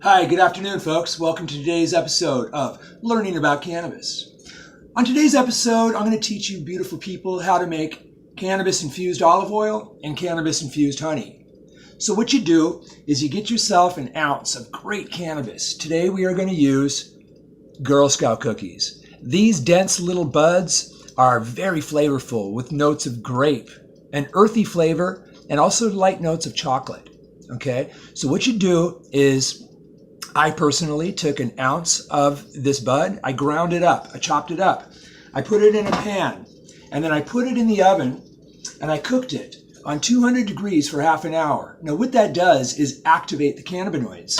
Hi, good afternoon, folks. Welcome to today's episode of Learning About Cannabis. On today's episode, I'm going to teach you beautiful people how to make cannabis-infused olive oil and cannabis-infused honey. So what you do is you get yourself an ounce of great cannabis. Today we are going to use Girl Scout cookies. These dense little buds are very flavorful with notes of grape, an earthy flavor, and also light notes of chocolate. Okay, so what you do is I personally took an ounce of this bud, I ground it up, I chopped it up, I put it in a pan, and then I put it in the oven and I cooked it on 200 degrees for half an hour. Now what that does is activate the cannabinoids.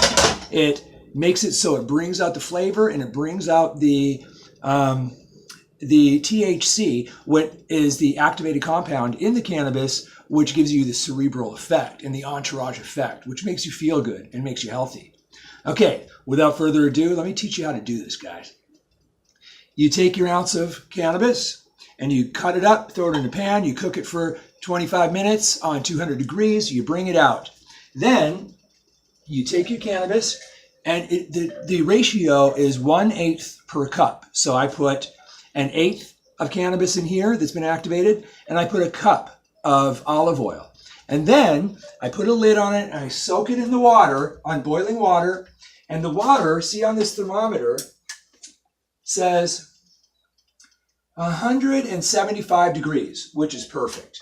It makes it so it brings out the flavor and it brings out the THC, what is the activated compound in the cannabis, which gives you the cerebral effect and the entourage effect, which makes you feel good and makes you healthy. Okay, without further ado, let me teach you how to do this, guys. You take your ounce of cannabis and you cut it up, throw it in a pan, you cook it for 25 minutes on 200 degrees, you bring it out. Then you take your cannabis and the ratio is 1/8 per cup. So I put 1/8 of cannabis in here that's been activated, and I put a cup of olive oil. And then I put a lid on it and I soak it in the water, on boiling water. And the water, see on this thermometer, says 175 degrees, which is perfect.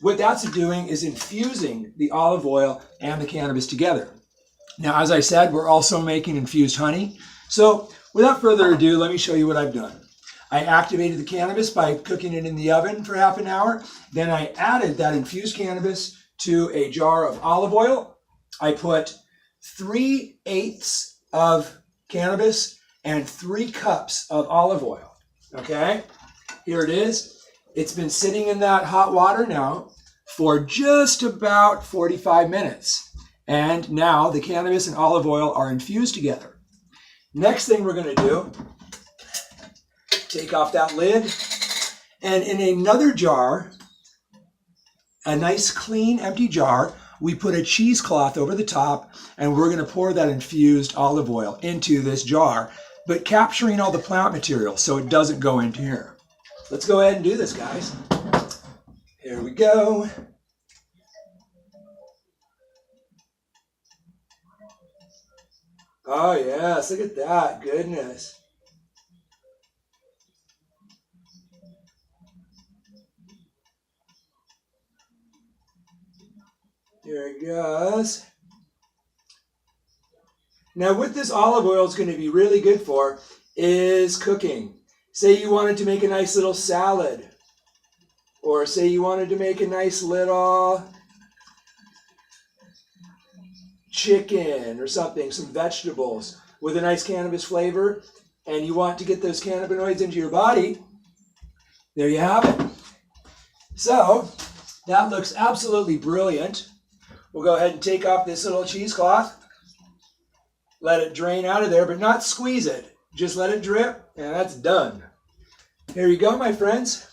What that's doing is infusing the olive oil and the cannabis together. Now, as I said, we're also making infused honey. So without further ado, let me show you what I've done. I activated the cannabis by cooking it in the oven for half an hour. Then I added that infused cannabis to a jar of olive oil. I put 3/8 of cannabis and 3 cups of olive oil. Okay, here it is. It's been sitting in that hot water now for just about 45 minutes. And now the cannabis and olive oil are infused together. Next thing we're going to do, take off that lid, and in another jar, a nice clean empty jar, we put a cheesecloth over the top, and we're going to pour that infused olive oil into this jar, but capturing all the plant material so it doesn't go into here. Let's go ahead and do this, guys. Here we go. Oh yes, look at that, goodness. Here it goes. Now what this olive oil is going to be really good for is cooking. Say you wanted to make a nice little salad, or say you wanted to make a nice little chicken or something, some vegetables with a nice cannabis flavor, and you want to get those cannabinoids into your body. There you have it. So that looks absolutely brilliant. We'll go ahead and take off this little cheesecloth. Let it drain out of there, but not squeeze it. Just let it drip, and that's done. Here you go, my friends.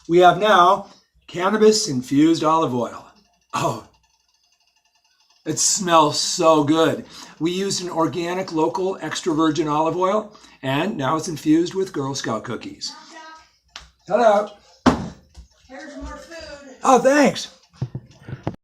We have now cannabis-infused olive oil. Oh, it smells so good. We used an organic, local, extra virgin olive oil, and now it's infused with Girl Scout cookies. Hello. Here's more food. Oh, thanks.